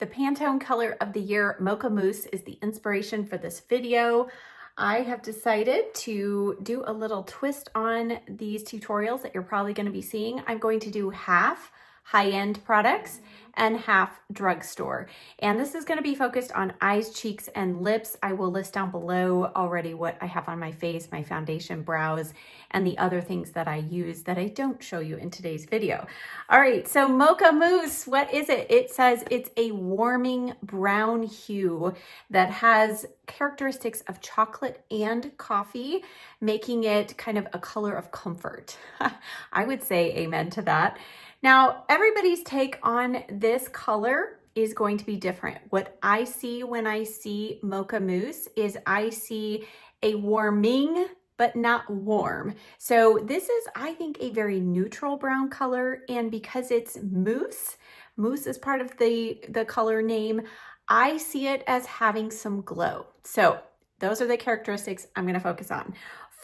The Pantone color of the year, Mocha Mousse, is the inspiration for this video. I have decided to do a little twist on these tutorials that you're probably going to be seeing. I'm going to do half high-end products and half drugstore. And this is going to be focused on eyes, cheeks, and lips. I will list down below already what I have on my face, my foundation, brows, and the other things that I use that I don't show you in today's video. All right, so Mocha Mousse, what is it? It says it's a warming brown hue that has characteristics of chocolate and coffee, making it kind of a color of comfort. I would say amen to that. Now, everybody's take on this color is going to be different. What I see when I see Mocha Mousse is I see a warming, but not warm. So this is, I think, a very neutral brown color. And because it's mousse, mousse is part of the color name, I see it as having some glow. So those are the characteristics I'm going to focus on.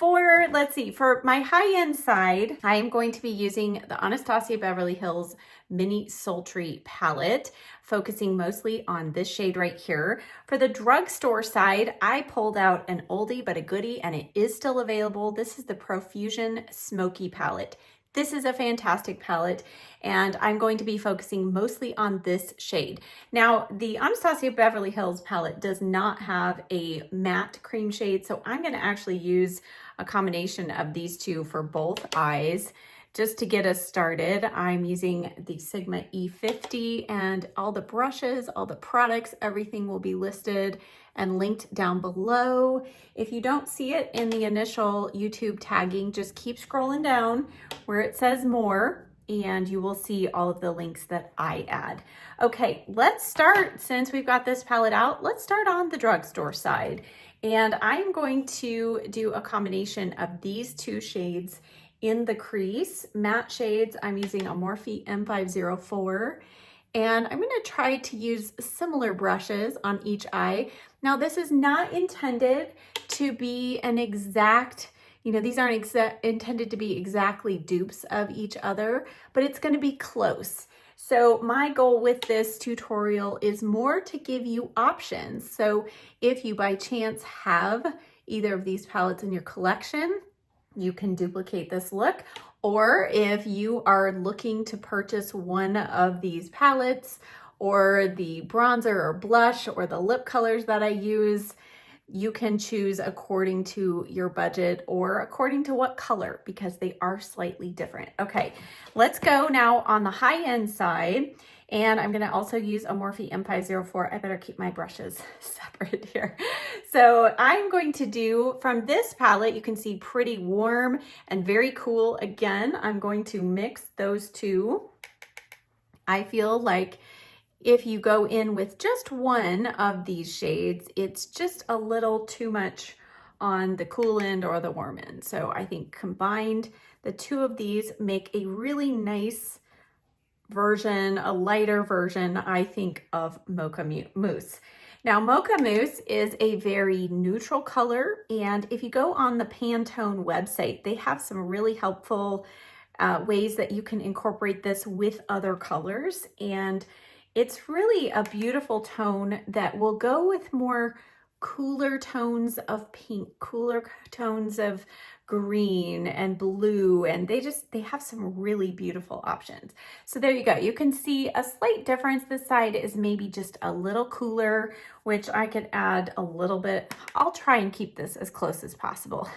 Let's see, for my high-end side, I am going to be using the Anastasia Beverly Hills Mini Sultry palette, focusing mostly on this shade right here. For the drugstore side, I pulled out an oldie but a goodie, and it is still available. This is the Profusion Smoky palette. This is a fantastic palette, and I'm going to be focusing mostly on this shade. Now, the Anastasia Beverly Hills palette does not have a matte cream shade, so I'm going to actually use a combination of these two for both eyes. Just to get us started, I'm using the Sigma E50, and all the brushes, all the products, everything will be listed and linked down below. If you don't see it in the initial YouTube tagging, just keep scrolling down where it says more, and you will see all of the links that I add. Okay, let's start, since we've got this palette out, let's start on the drugstore side. And I'm going to do a combination of these two shades in the Crease matte shades. I'm using a Morphe M504, and I'm going to try to use similar brushes on each eye. Now, this is not intended to be an exact, these aren't intended to be exactly dupes of each other, but it's going to be close. So my goal with this tutorial is more to give you options. So if you by chance have either of these palettes in your collection, you can duplicate this look. Or if you are looking to purchase one of these palettes, or the bronzer or blush or the lip colors that I use, you can choose according to your budget or according to what color, because they are slightly different. Okay, let's go now on the high-end side. And I'm going to also use a Morphe M504. I better keep my brushes separate here. So I'm going to do, from this palette, you can see pretty warm and very cool. Again, I'm going to mix those two. I feel like if you go in with just one of these shades, it's just a little too much on the cool end or the warm end. So I think combined, the two of these make a really nice version, a lighter version, I think, of Mocha Mousse. Now, Mocha Mousse is a very neutral color, and if you go on the Pantone website, they have some really helpful ways that you can incorporate this with other colors, and it's really a beautiful tone that will go with more cooler tones of pink, cooler tones of green and blue, and they have some really beautiful options. So there you go. You can see a slight difference. This side is maybe just a little cooler, which I could add a little bit. I'll try and keep this as close as possible.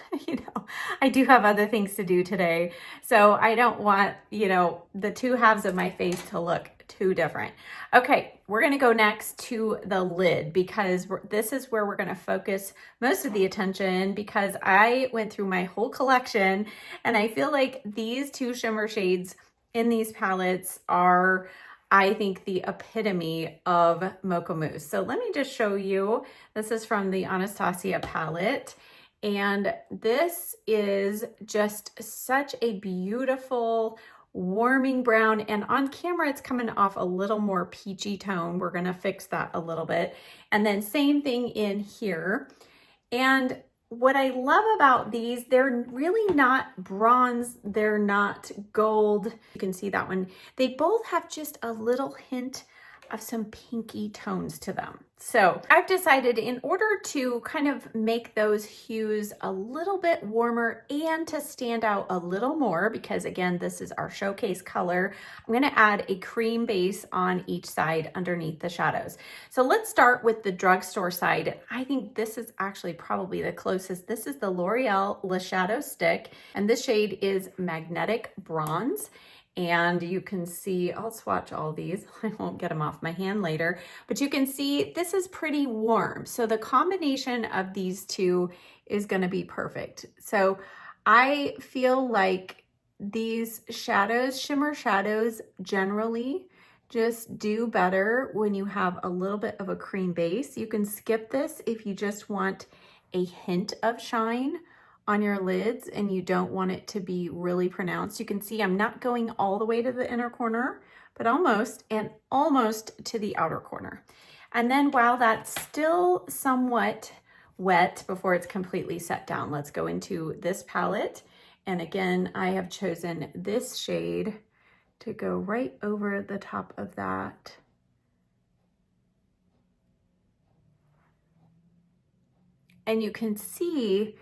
I do have other things to do today, so I don't want, the two halves of my face to look too different. Okay, we're going to go next to the lid, because this is where we're going to focus most of the attention, because I went through my whole collection and I feel like these two shimmer shades in these palettes are, I think, the epitome of Mocha Mousse. So let me just show you. This is from the Anastasia palette, and this is just such a beautiful warming brown, and on camera it's coming off a little more peachy tone. We're going to fix that a little bit. And then same thing in here. And what I love about these, they're really not bronze, they're not gold. You can see that one. They both have just a little hint of some pinky tones to them. So I've decided in order to kind of make those hues a little bit warmer and to stand out a little more, because again, this is our showcase color, I'm gonna add a cream base on each side underneath the shadows. So let's start with the drugstore side. I think this is actually probably the closest. This is the L'Oreal Le Shadow Stick, and this shade is Magnetic Bronze. And you can see, I'll swatch all these. I won't get them off my hand later, but you can see this is pretty warm. So the combination of these two is gonna be perfect. So I feel like these shadows, shimmer shadows generally just do better when you have a little bit of a cream base. You can skip this if you just want a hint of shine on your lids and you don't want it to be really pronounced. You can see I'm not going all the way to the inner corner, but almost, and almost to the outer corner. And then while that's still somewhat wet before it's completely set down, let's go into this palette. And again, I have chosen this shade to go right over the top of that. And you can see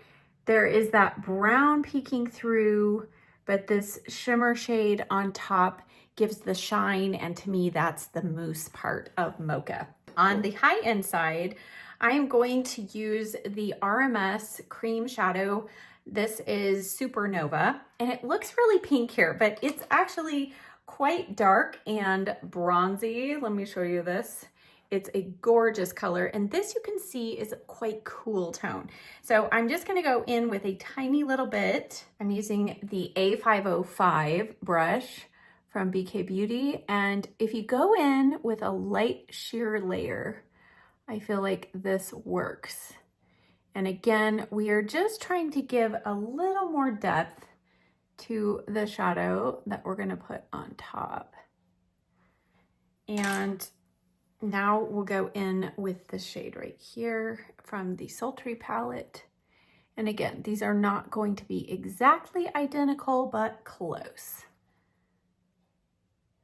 there is that brown peeking through, but this shimmer shade on top gives the shine, and to me, that's the mousse part of Mocha. On the high-end side, I am going to use the RMS Cream Shadow. This is Supernova, and it looks really pink here, but it's actually quite dark and bronzy. Let me show you this. It's a gorgeous color, and this you can see is a quite cool tone. So I'm just gonna go in with a tiny little bit. I'm using the A505 brush from BK Beauty, and if you go in with a light sheer layer, I feel like this works. And again, we are just trying to give a little more depth to the shadow that we're gonna put on top. And now we'll go in with the shade right here from the Sultry palette. And again, these are not going to be exactly identical, but close.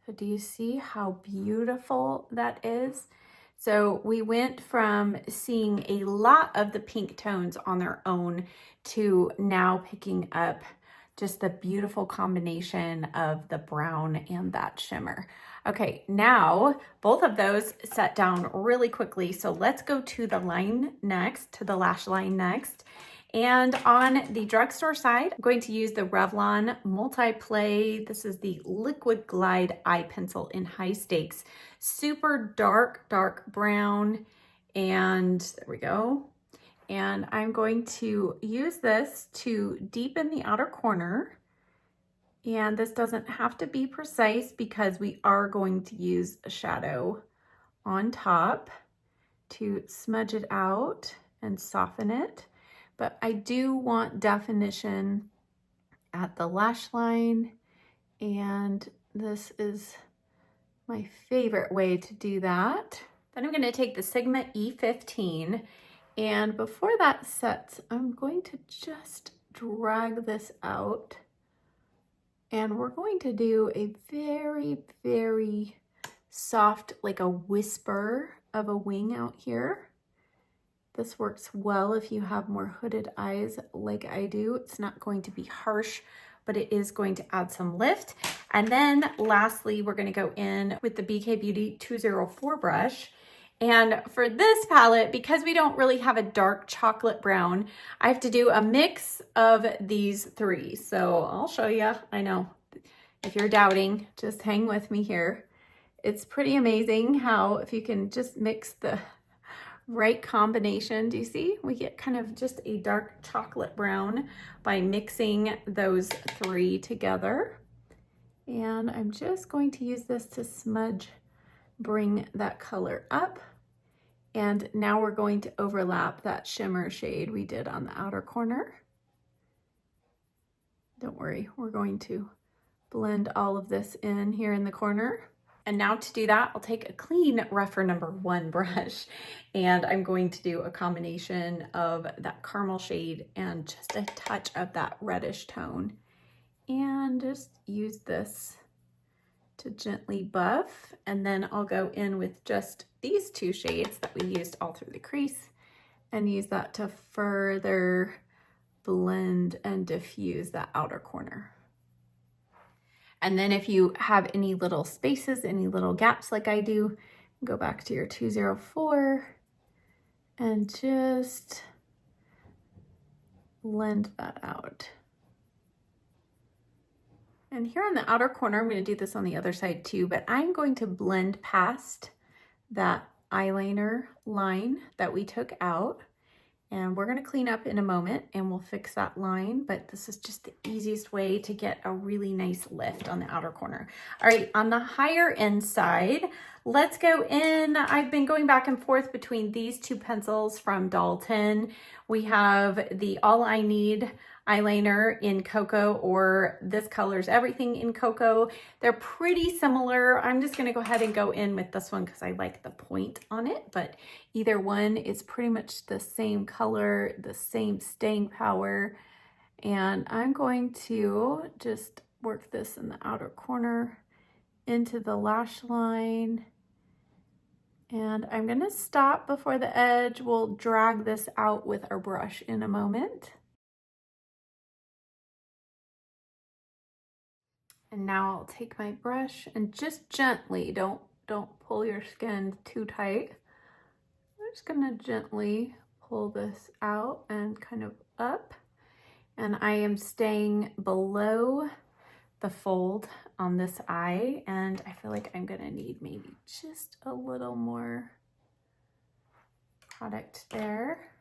So do you see how beautiful that is? So we went from seeing a lot of the pink tones on their own to now picking up just the beautiful combination of the brown and that shimmer. Okay, now both of those set down really quickly. So let's go to the line next, to the lash line next. And on the drugstore side, I'm going to use the Revlon Multi-Play. This is the Liquid Glide Eye Pencil in High Stakes. Super dark, dark brown. And there we go. And I'm going to use this to deepen the outer corner. And this doesn't have to be precise because we are going to use a shadow on top to smudge it out and soften it. But I do want definition at the lash line, and this is my favorite way to do that. Then I'm going to take the Sigma E15, and before that sets, I'm going to just drag this out, and we're going to do a very, very soft, like a whisper of a wing out here. This works well if you have more hooded eyes like I do. It's not going to be harsh, but it is going to add some lift. And then lastly, we're going to go in with the BK Beauty 204 brush. And for this palette, because we don't really have a dark chocolate brown, I have to do a mix of these three. So I'll show you. I know if you're doubting, just hang with me here. It's pretty amazing how if you can just mix the right combination. Do you see? We get kind of just a dark chocolate brown by mixing those three together. And I'm just going to use this to smudge, bring that color up. And now we're going to overlap that shimmer shade we did on the outer corner. Don't worry, we're going to blend all of this in here in the corner. And now to do that, I'll take a clean Rephr number 1 brush, and I'm going to do a combination of that caramel shade and just a touch of that reddish tone. And just use this to gently buff, and then I'll go in with just these two shades that we used all through the crease and use that to further blend and diffuse that outer corner. And then if you have any little spaces, any little gaps like I do, go back to your 204 and just blend that out. And here on the outer corner, I'm going to do this on the other side too, but I'm going to blend past that eyeliner line that we took out. And we're going to clean up in a moment and we'll fix that line, but this is just the easiest way to get a really nice lift on the outer corner. All right, on the higher end side, let's go in. I've been going back and forth between these two pencils from Dalton. We have the All I Need eyeliner in Cocoa, or this color's Everything in Cocoa. They're pretty similar. I'm just gonna go ahead and go in with this one because I like the point on it, but either one is pretty much the same color, the same staying power. And I'm going to just work this in the outer corner into the lash line. And I'm gonna stop before the edge. We'll drag this out with our brush in a moment. And now I'll take my brush and just gently, don't pull your skin too tight. I'm just gonna gently pull this out and kind of up. And I am staying below the fold on this eye, and I feel like I'm gonna need maybe just a little more product there.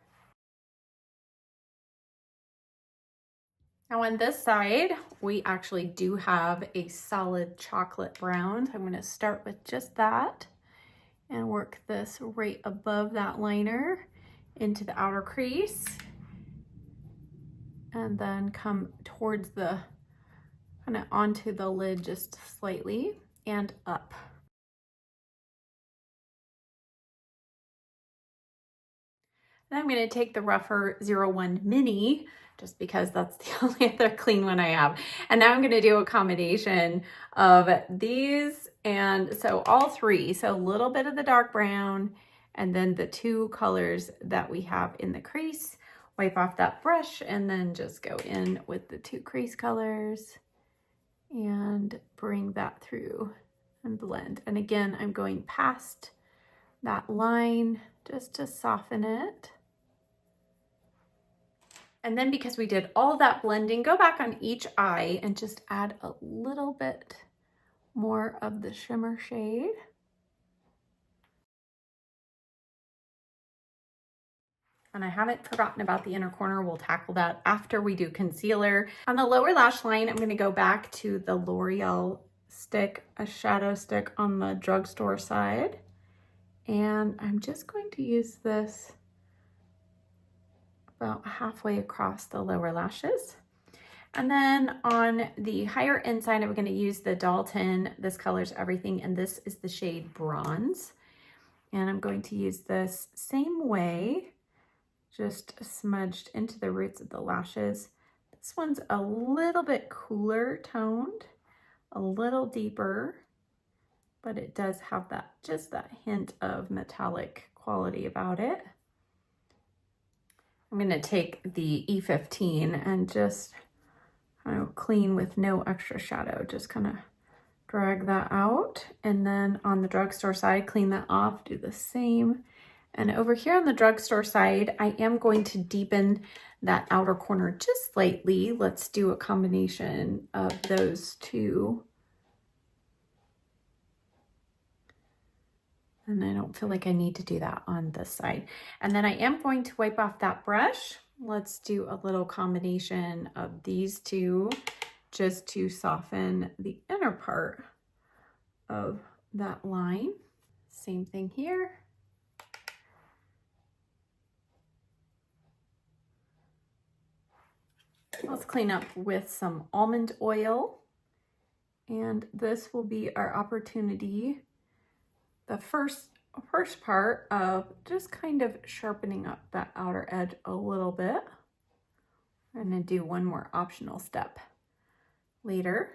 Now on this side, we actually do have a solid chocolate brown. I'm gonna start with just that and work this right above that liner into the outer crease. And then come towards the, kind of onto the lid just slightly and up. Then I'm gonna take the Rougher 01 Mini, just because that's the only other clean one I have. And now I'm gonna do a combination of these, and so all three. So a little bit of the dark brown, and then the two colors that we have in the crease. Wipe off that brush, and then just go in with the two crease colors and bring that through and blend. And again, I'm going past that line just to soften it. And then because we did all that blending, go back on each eye and just add a little bit more of the shimmer shade. And I haven't forgotten about the inner corner. We'll tackle that after we do concealer. On the lower lash line, I'm gonna go back to the L'Oreal stick, a shadow stick on the drugstore side. And I'm just going to use this about halfway across the lower lashes. And then on the higher end side, I'm gonna use the Dalton, this color's Everything, and this is the shade Bronze. And I'm going to use this same way, just smudged into the roots of the lashes. This one's a little bit cooler toned, a little deeper, but it does have that, just that hint of metallic quality about it. I'm gonna take the E15 and just kind of clean with no extra shadow, just kind of drag that out. And then on the drugstore side, clean that off, do the same. And over here on the drugstore side, I am going to deepen that outer corner just slightly. Let's do a combination of those two. And I don't feel like I need to do that on this side. And then I am going to wipe off that brush. Let's do a little combination of these two just to soften the inner part of that line. Same thing here. Let's clean up with some almond oil. And this will be our opportunity, the first part of just kind of sharpening up that outer edge a little bit. I'm gonna do one more optional step later.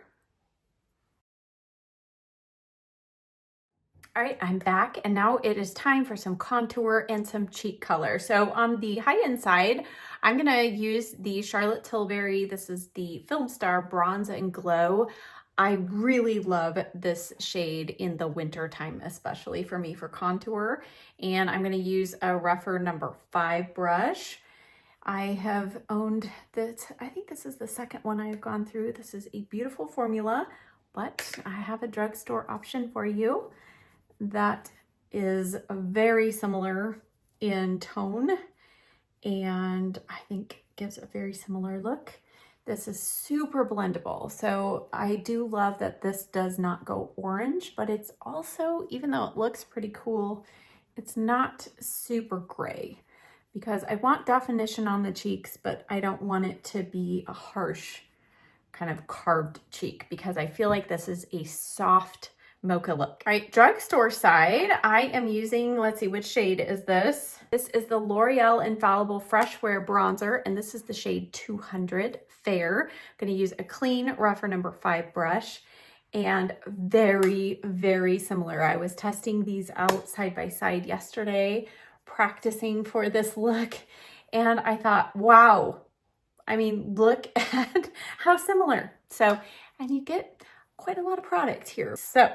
All right, I'm back, and now it is time for some contour and some cheek color. So on the high-end side, I'm gonna use the Charlotte Tilbury. This is the Film Star Bronze and Glow. I really love this shade in the winter time, especially for me for contour. And I'm gonna use a rougher number 5 brush. I have owned this, I think this is the second one I've gone through. This is a beautiful formula, but I have a drugstore option for you that is very similar in tone, and I think gives a very similar look. This is super blendable. So I do love that this does not go orange, but it's also, even though it looks pretty cool, it's not super gray, because I want definition on the cheeks, but I don't want it to be a harsh kind of carved cheek, because I feel like this is a soft mocha look. All right, drugstore side, I am using, let's see, which shade is this? This is the L'Oreal Infallible Fresh Wear Bronzer, and this is the shade 200 Fair. I'm gonna use a clean, rougher number 5 brush, and very, very similar. I was testing these out side by side yesterday, practicing for this look, and I thought, wow, I mean, look at how similar. So, and you get quite a lot of product here. So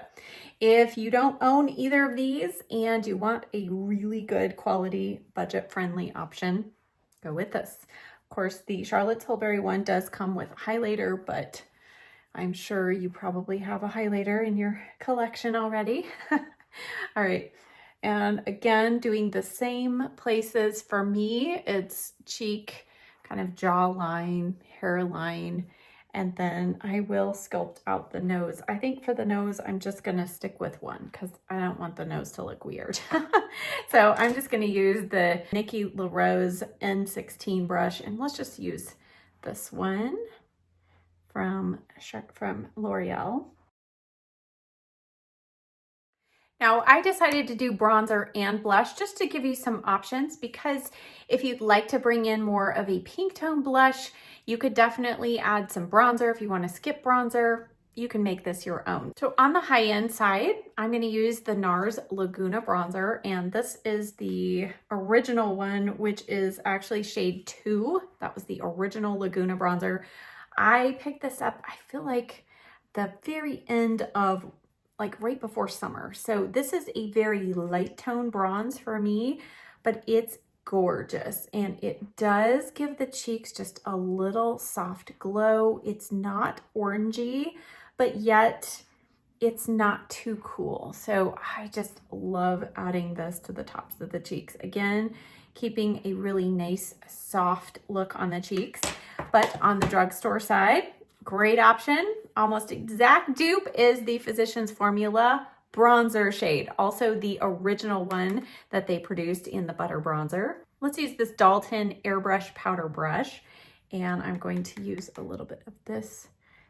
if you don't own either of these and you want a really good quality, budget-friendly option, go with this. Of course, the Charlotte Tilbury one does come with a highlighter, but I'm sure you probably have a highlighter in your collection already. All right. And again, doing the same places for me, it's cheek, kind of jawline, hairline, and then I will sculpt out the nose. I think for the nose, I'm just gonna stick with one because I don't want the nose to look weird. So I'm just gonna use the Nikki LaRose N16 brush, and let's just use this one from L'Oreal. Now, I decided to do bronzer and blush just to give you some options, because if you'd like to bring in more of a pink tone blush, you could definitely add some bronzer. If you want to skip bronzer, you can make this your own. So on the high end side, I'm going to use the NARS Laguna bronzer, and this is the original one, which is actually shade 2. That was the original Laguna bronzer. I picked this up, I feel like the very end of, like right before summer. So this is a very light tone bronze for me, but it's gorgeous. And it does give the cheeks just a little soft glow. It's not orangey, but yet it's not too cool. So I just love adding this to the tops of the cheeks. Again, keeping a really nice soft look on the cheeks. But on the drugstore side, great option, almost exact dupe, is the Physicians Formula bronzer shade. Also the original one that they produced in the butter bronzer. Let's use this Dalton airbrush powder brush, and I'm going to use a little bit of this,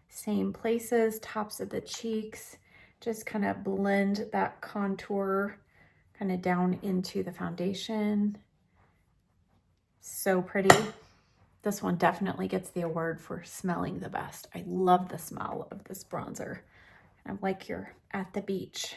same places, tops of the cheeks, just kind of blend that contour kind of down into the foundation. So pretty. This one definitely gets the award for smelling the best. I love the smell of this bronzer. I'm like you're at the beach.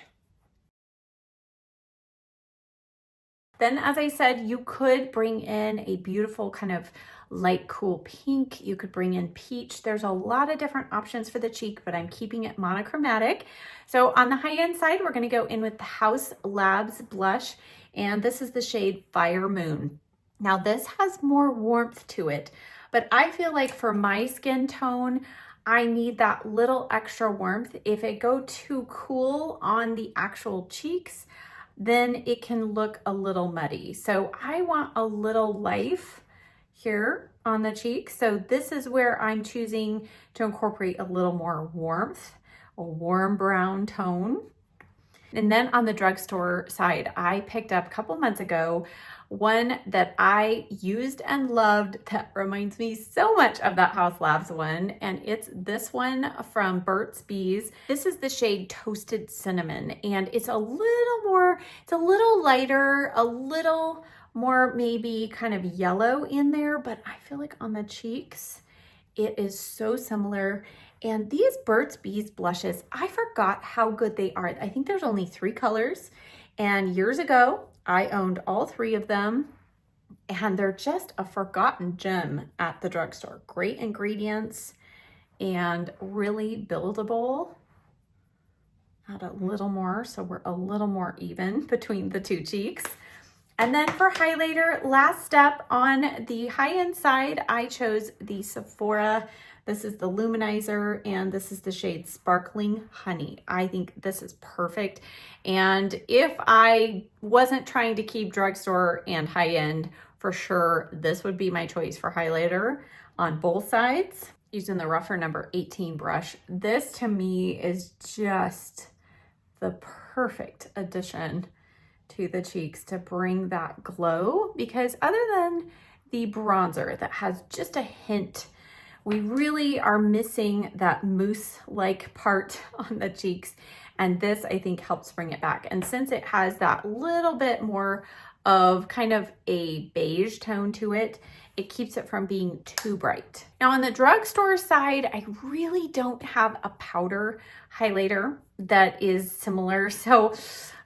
Then, as I said, you could bring in a beautiful kind of light cool pink. You could bring in peach. There's a lot of different options for the cheek, but I'm keeping it monochromatic. So on the high end side, we're going to go in with the House Labs blush, and this is the shade Fire Moon. Now this has more warmth to it, but I feel like for my skin tone, I need that little extra warmth. If it go too cool on the actual cheeks, then it can look a little muddy. So I want a little life here on the cheek. So this is where I'm choosing to incorporate a little more warmth, a warm brown tone. And then on the drugstore side, I picked up a couple months ago one that I used and loved that reminds me so much of that House Labs one, and it's this one from Burt's Bees. This is the shade Toasted Cinnamon, and it's a little more, it's a little lighter, a little more maybe kind of yellow in there, but I feel like on the cheeks, it is so similar. And these Burt's Bees blushes, I forgot how good they are. I think there's only 3 colors. And years ago, I owned all 3 of them. And they're just a forgotten gem at the drugstore. Great ingredients and really buildable. Add a little more so we're a little more even between the 2 cheeks. And then for highlighter, last step on the high-end side, I chose the Sephora. This is the Luminizer, and this is the shade Sparkling Honey. I think this is perfect. And if I wasn't trying to keep drugstore and high-end, for sure, this would be my choice for highlighter on both sides. Using the rougher number 18 brush. This to me is just the perfect addition to the cheeks to bring that glow, because other than the bronzer that has just a hint, we really are missing that mousse-like part on the cheeks, and this I think helps bring it back. And since it has that little bit more of kind of a beige tone to it, it keeps it from being too bright. Now on the drugstore side, I really don't have a powder highlighter that is similar, so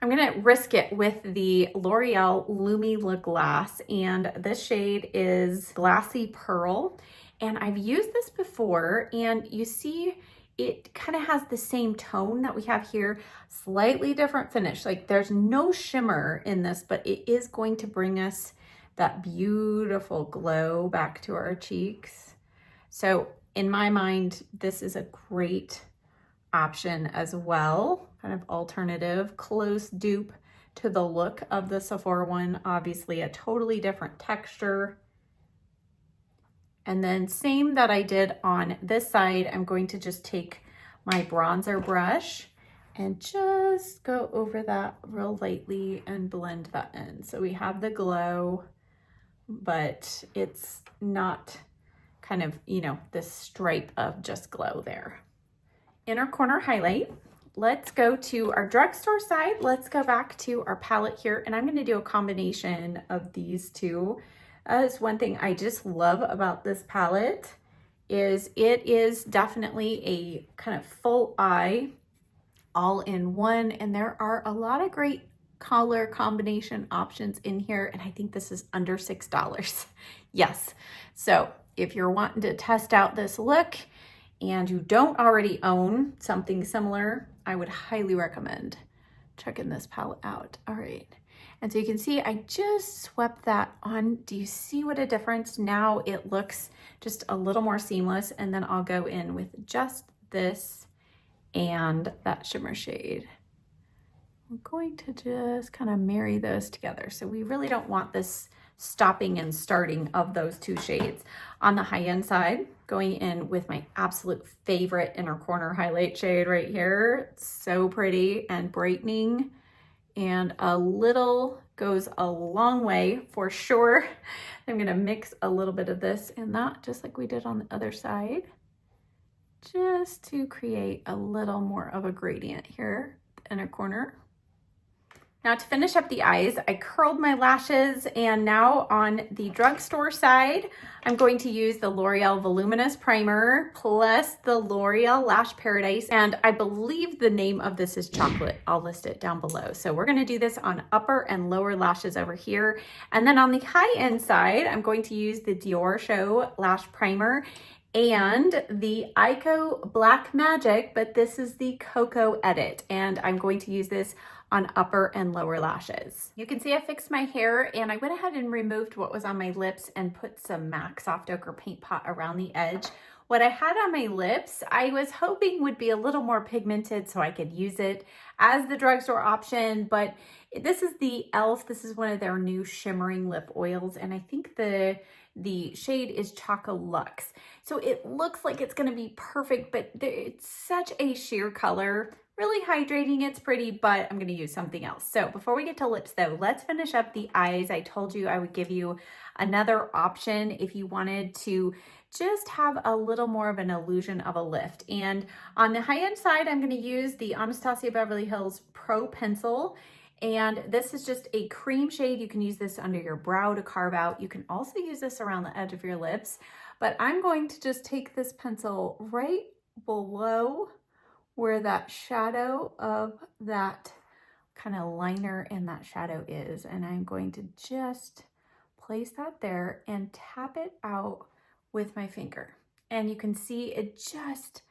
I'm gonna risk it with the L'Oreal Lumi Le Glace, and this shade is Glassy Pearl. And I've used this before, and you see it kind of has the same tone that we have here, slightly different finish. Like there's no shimmer in this, but it is going to bring us that beautiful glow back to our cheeks. So in my mind, this is a great option as well, kind of alternative, close dupe to the look of the Sephora one. Obviously a totally different texture. And then same that I did on this side, I'm going to just take my bronzer brush and just go over that real lightly and blend that in. So we have the glow, but it's not kind of, you know, this stripe of just glow there. Inner corner highlight. Let's go to our drugstore side. Let's go back to our palette here, and I'm going to do a combination of these two. That's one thing I just love about this palette, is it is definitely a kind of full eye all in one, and there are a lot of great color combination options in here, and I think this is under $6. Yes, so if you're wanting to test out this look and you don't already own something similar, I would highly recommend checking this palette out. All right, and so you can see I just swept that on. Do you see what a difference? Now it looks just a little more seamless, and then I'll go in with just this and that shimmer shade. I'm going to just kind of marry those together. So we really don't want this stopping and starting of those two shades. On the high-end side, going in with my absolute favorite inner corner highlight shade right here. It's so pretty and brightening, and a little goes a long way for sure. I'm gonna mix a little bit of this and that, just like we did on the other side, just to create a little more of a gradient here, inner corner. Now to finish up the eyes, I curled my lashes, and now on the drugstore side, I'm going to use the L'Oreal Voluminous Primer plus the L'Oreal Lash Paradise, and I believe the name of this is Chocolate. I'll list it down below. So we're gonna do this on upper and lower lashes over here. And then on the high-end side, I'm going to use the Dior Show Lash Primer and the Ico Black Magic, but this is the Cocoa Edit, and I'm going to use this on upper and lower lashes. You can see I fixed my hair, and I went ahead and removed what was on my lips and put some MAC Soft Ochre Paint Pot around the edge. What I had on my lips, I was hoping would be a little more pigmented so I could use it as the drugstore option, but this is the e.l.f. This is one of their new shimmering lip oils, and I think the shade is Chocolux. So it looks like it's gonna be perfect, but it's such a sheer color. Really hydrating, it's pretty, but I'm gonna use something else. So before we get to lips though, let's finish up the eyes. I told you I would give you another option if you wanted to just have a little more of an illusion of a lift. And on the high-end side, I'm gonna use the Anastasia Beverly Hills Pro Pencil. And this is just a cream shade. You can use this under your brow to carve out. You can also use this around the edge of your lips, but I'm going to just take this pencil right below where that shadow of that kind of liner and that shadow is. And I'm going to just place that there and tap it out with my finger. And you can see it just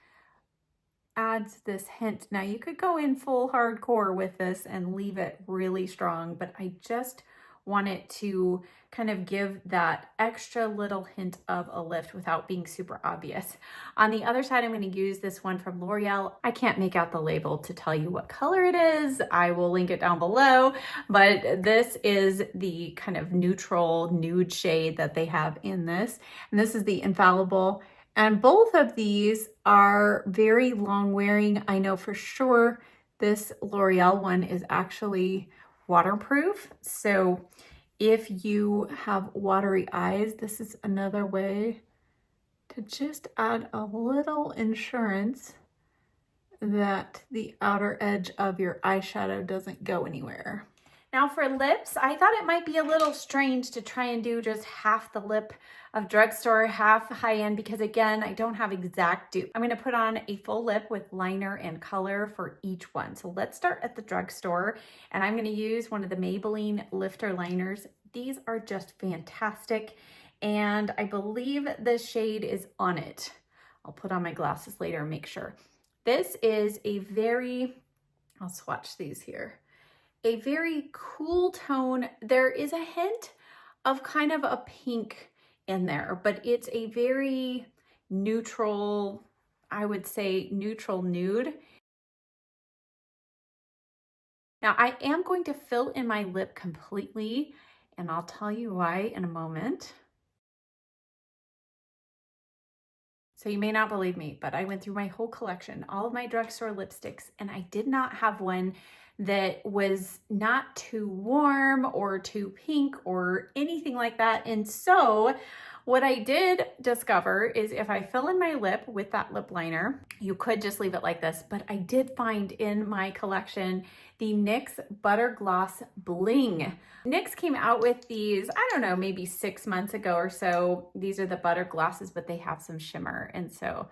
adds this hint. Now you could go in full hardcore with this and leave it really strong, but I just want it to kind of give that extra little hint of a lift without being super obvious. On the other side, I'm going to use this one from L'Oreal. I can't make out the label to tell you what color it is. I will link it down below, but this is the kind of neutral nude shade that they have in this. And this is the Infallible. And both of these are very long wearing. I know for sure this L'Oreal one is actually waterproof. So if you have watery eyes, this is another way to just add a little insurance that the outer edge of your eyeshadow doesn't go anywhere. Now for lips, I thought it might be a little strange to try and do just half the lip of Drugstore, half high-end, because again, I don't have exact dupe. I'm gonna put on a full lip with liner and color for each one. So let's start at the Drugstore, and I'm gonna use one of the Maybelline Lifter liners. These are just fantastic, and I believe the shade is on it. I'll put on my glasses later and make sure. This is a very, I'll swatch these here. A very cool tone. There is a hint of kind of a pink in there, but it's a very neutral, I would say neutral nude. Now I am going to fill in my lip completely, and I'll tell you why in a moment. So you may not believe me, but I went through my whole collection, all of my Drugstore lipsticks, and I did not have one that was not too warm or too pink or anything like that. And so what I did discover is if I fill in my lip with that lip liner, you could just leave it like this, but I did find in my collection the NYX Butter Gloss Bling. NYX came out with these, I don't know, maybe 6 months ago or so. These are the butter glosses, but they have some shimmer. And so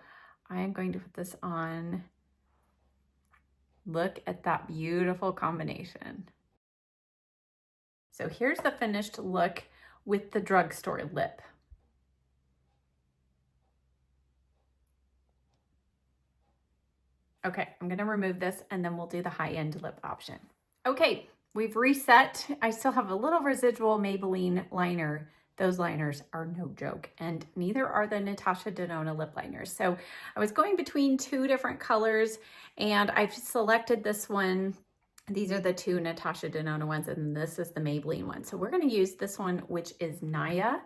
I am going to put this on. Look at that beautiful combination. So here's the finished look with the Drugstore lip. Okay, I'm gonna remove this and then we'll do the high-end lip option. Okay, we've reset. I still have a little residual Maybelline liner. Those liners are no joke, and neither are the Natasha Denona lip liners. So I was going between two different colors, and I've selected this one. These are the two Natasha Denona ones, and this is the Maybelline one. So we're gonna use this one, which is Naya.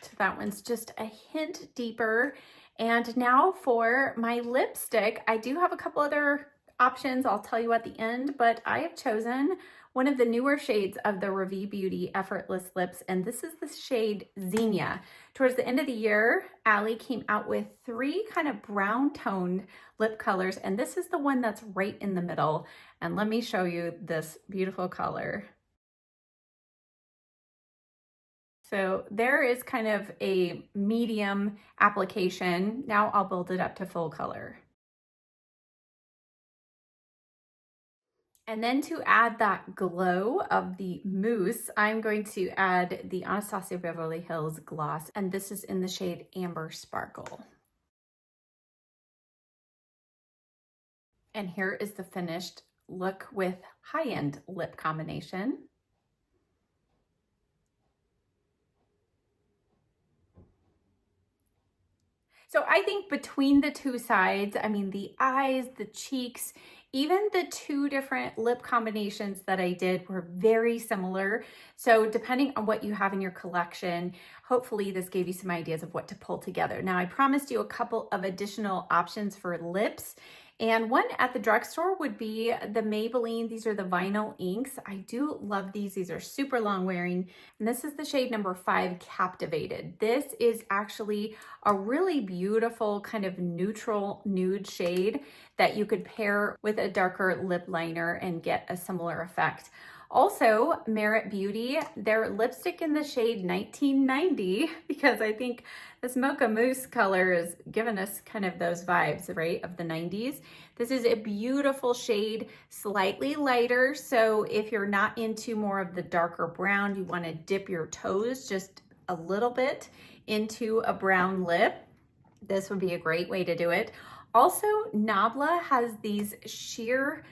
So that one's just a hint deeper. And now for my lipstick, I do have a couple other options I'll tell you at the end, but I have chosen one of the newer shades of the Revie Beauty Effortless Lips, and this is the shade Xenia. Towards the end of the year, Allie came out with 3 kind of brown toned lip colors, and this is the one that's right in the middle. And let me show you this beautiful color. So there is kind of a medium application. Now I'll build it up to full color. And then to add that glow of the mousse, I'm going to add the Anastasia Beverly Hills Gloss, and this is in the shade Amber Sparkle. And here is the finished look with high-end lip combination. So I think between the two sides, I mean, the eyes, the cheeks, even the 2 different lip combinations that I did were very similar. So depending on what you have in your collection, hopefully this gave you some ideas of what to pull together. Now I promised you a couple of additional options for lips. And one at the drugstore would be the Maybelline. These are the vinyl inks. I do love these. These are super long wearing. And this is the shade number 5, Captivated. This is actually a really beautiful kind of neutral nude shade that you could pair with a darker lip liner and get a similar effect. Also, Merit Beauty, their lipstick in the shade 1990, because I think this Mocha Mousse color is giving us kind of those vibes, right, of the 90s. This is a beautiful shade, slightly lighter. So if you're not into more of the darker brown, you want to dip your toes just a little bit into a brown lip, this would be a great way to do it. Also, Nabla has these sheer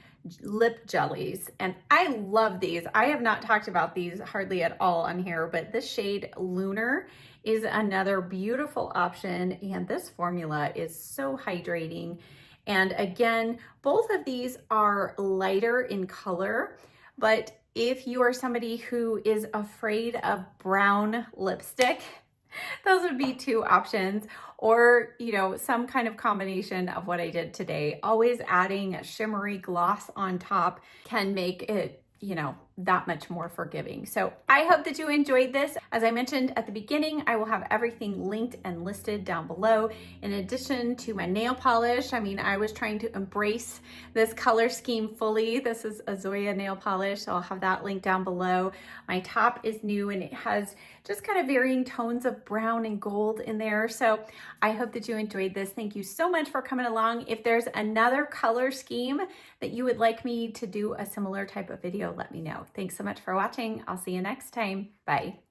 lip jellies, and I love these. I have not talked about these hardly at all on here, but this shade Lunar is another beautiful option, and this formula is so hydrating. And again, both of these are lighter in color, but if you are somebody who is afraid of brown lipstick, those would be two options, or, you know, some kind of combination of what I did today. Always adding a shimmery gloss on top can make it, you know, that much more forgiving. So I hope that you enjoyed this. As I mentioned at the beginning, I will have everything linked and listed down below. In addition to my nail polish, I mean, I was trying to embrace this color scheme fully. This is a Zoya nail polish, so I'll have that linked down below. My top is new and it has just kind of varying tones of brown and gold in there. So I hope that you enjoyed this. Thank you so much for coming along. If there's another color scheme that you would like me to do a similar type of video, let me know. Thanks so much for watching. I'll see you next time. Bye.